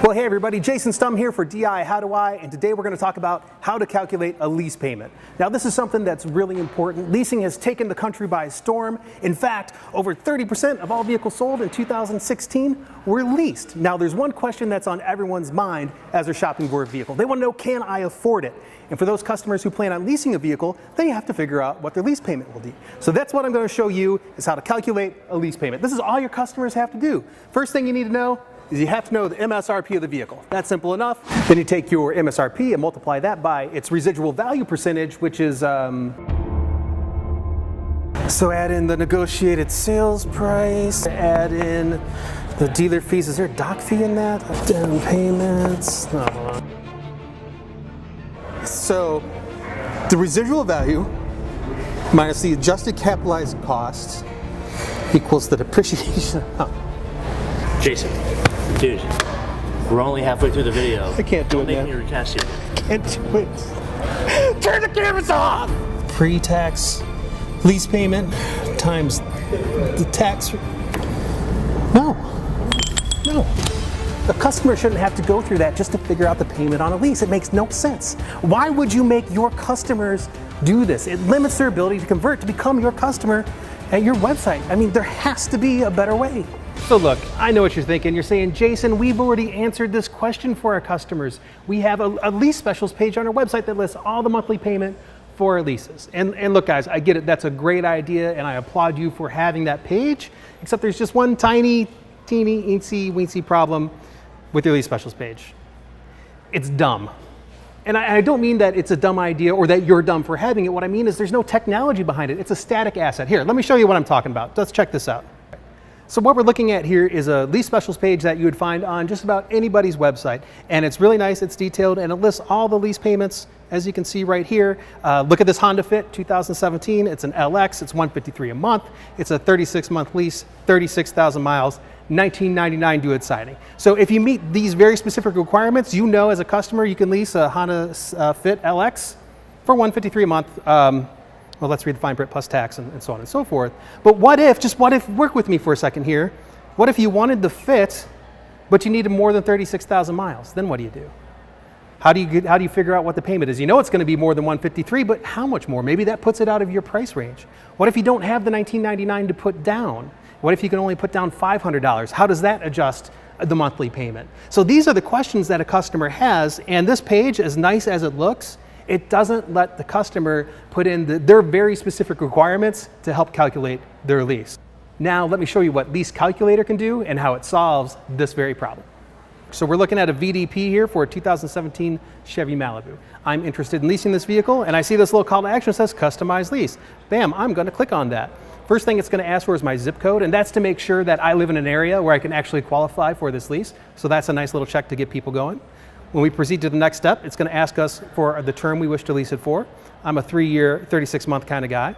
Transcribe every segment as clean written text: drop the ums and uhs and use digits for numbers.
Well, hey everybody, Jason Stum here for DIHOWDOI, and today we're going to talk about how to calculate a lease payment. Now, this is something that's really important. Leasing has taken the country by storm. In fact, over 30% of all vehicles sold in 2016 were leased. Now, there's one question that's on everyone's mind as they're shopping for a vehicle. They want to know, can I afford it? And for those customers who plan on leasing a vehicle, they have to figure out what their lease payment will be. So that's what I'm going to show you, is how to calculate a lease payment. This is all your customers have to do. First thing you need to know is you have to know the MSRP of the vehicle. That's simple enough. Then you take your MSRP and multiply that by its residual value percentage, which is, so add in the negotiated sales price, add in the dealer fees. Is there a doc fee in that? Down payments. So the residual value minus the adjusted capitalized costs equals the depreciation. Jason, dude, we're only halfway through the video. I can't do it, man. Don't make me recast you. And turn the cameras off! Pre-tax lease payment times the tax. No. The customer shouldn't have to go through that just to figure out the payment on a lease. It makes no sense. Why would you make your customers do this? It limits their ability to convert to become your customer at your website. I mean, there has to be a better way. So look, I know what you're thinking. You're saying, Jason, we've already answered this question for our customers. We have a lease specials page on our website that lists all the monthly payment for our leases. And look, guys, I get it. That's a great idea, and I applaud you for having that page, except there's just one tiny, teeny, eensy-weensy problem with your lease specials page. It's dumb. And I don't mean that it's a dumb idea or that you're dumb for having it. What I mean is there's no technology behind it. It's a static asset. Here, let me show you what I'm talking about. Let's check this out. So what we're looking at here is a lease specials page that you would find on just about anybody's website. And it's really nice, it's detailed, and it lists all the lease payments, as you can see right here. Look at this Honda Fit 2017. It's an LX, it's $153 a month. It's a 36-month lease, 36,000 miles, $19.99 due at signing. So if you meet these very specific requirements, you know as a customer you can lease a Honda Fit LX for $153 a month. Well, let's read the fine print plus tax and so on and so forth. But what if, work with me for a second here. What if you wanted the Fit, but you needed more than 36,000 miles? Then what do you do? How do you figure out what the payment is? You know it's going to be more than $153, but how much more? Maybe that puts it out of your price range. What if you don't have the $19.99 to put down? What if you can only put down $500? How does that adjust the monthly payment? So these are the questions that a customer has, and this page, as nice as it looks, it doesn't let the customer put in their very specific requirements to help calculate their lease. Now let me show you what Lease Calculator can do and how it solves this very problem. So we're looking at a VDP here for a 2017 Chevy Malibu. I'm interested in leasing this vehicle, and I see this little call to action that says customize lease. Bam, I'm going to click on that. First thing it's going to ask for is my zip code, and that's to make sure that I live in an area where I can actually qualify for this lease. So that's a nice little check to get people going. When we proceed to the next step, it's going to ask us for the term we wish to lease it for. I'm a 3-year, 36-month kind of guy.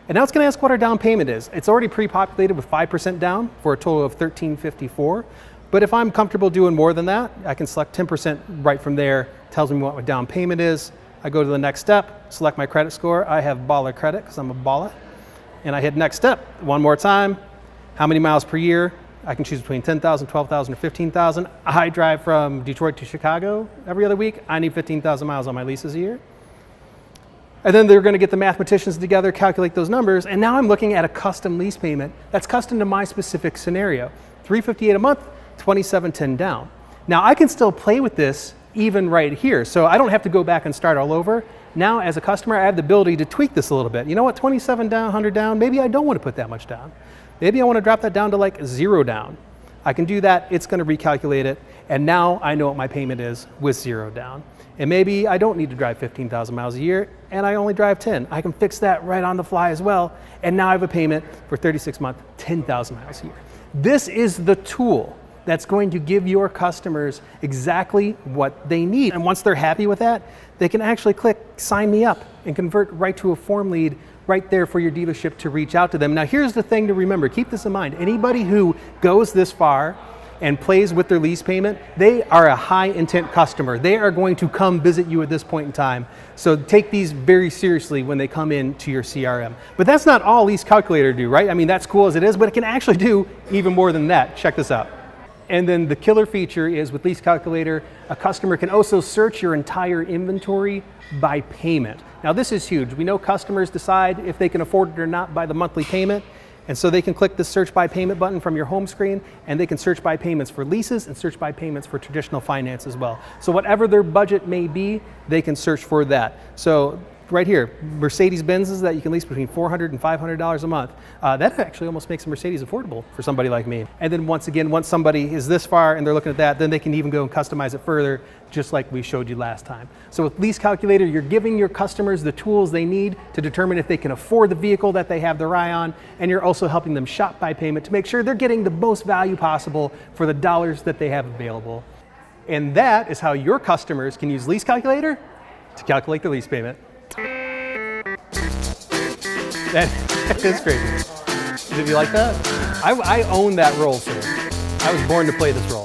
And now it's going to ask what our down payment is. It's already pre-populated with 5% down for a total of $1,354. But if I'm comfortable doing more than that, I can select 10% right from there. Tells me what my down payment is. I go to the next step, select my credit score. I have baller credit because I'm a baller. And I hit next step one more time. How many miles per year? I can choose between 10,000, 12,000, or 15,000. I drive from Detroit to Chicago every other week. I need 15,000 miles on my leases a year. And then they're going to get the mathematicians together, calculate those numbers, and now I'm looking at a custom lease payment that's custom to my specific scenario. $358 a month, $27.10 down. Now I can still play with this even right here, so I don't have to go back and start all over. Now as a customer, I have the ability to tweak this a little bit. You know what, 27 down, 100 down, maybe I don't want to put that much down. Maybe I want to drop that down to like 0 down. I can do that, it's going to recalculate it, and now I know what my payment is with 0 down. And maybe I don't need to drive 15,000 miles a year, and I only drive 10. I can fix that right on the fly as well, and now I have a payment for 36 months, 10,000 miles a year. This is the tool that's going to give your customers exactly what they need. And once they're happy with that, they can actually click sign me up and convert right to a form lead right there for your dealership to reach out to them. Now here's the thing to remember, keep this in mind. Anybody who goes this far and plays with their lease payment, they are a high intent customer. They are going to come visit you at this point in time. So take these very seriously when they come into your CRM. But that's not all Lease Calculator do, right? I mean, that's cool as it is, but it can actually do even more than that. Check this out. And then the killer feature is with Lease Calculator, a customer can also search your entire inventory by payment. Now this is huge. We know customers decide if they can afford it or not by the monthly payment. And so they can click the search by payment button from your home screen, and they can search by payments for leases and search by payments for traditional finance as well. So whatever their budget may be, they can search for that. So right here, Mercedes-Benzes that you can lease between $400 and $500 a month. That actually almost makes a Mercedes affordable for somebody like me. And then once again, once somebody is this far and they're looking at that, then they can even go and customize it further, just like we showed you last time. So with Lease Calculator, you're giving your customers the tools they need to determine if they can afford the vehicle that they have their eye on, and you're also helping them shop by payment to make sure they're getting the most value possible for the dollars that they have available. And that is how your customers can use Lease Calculator to calculate their lease payment. That is crazy. Did you like that? I own that role, sir. I was born to play this role.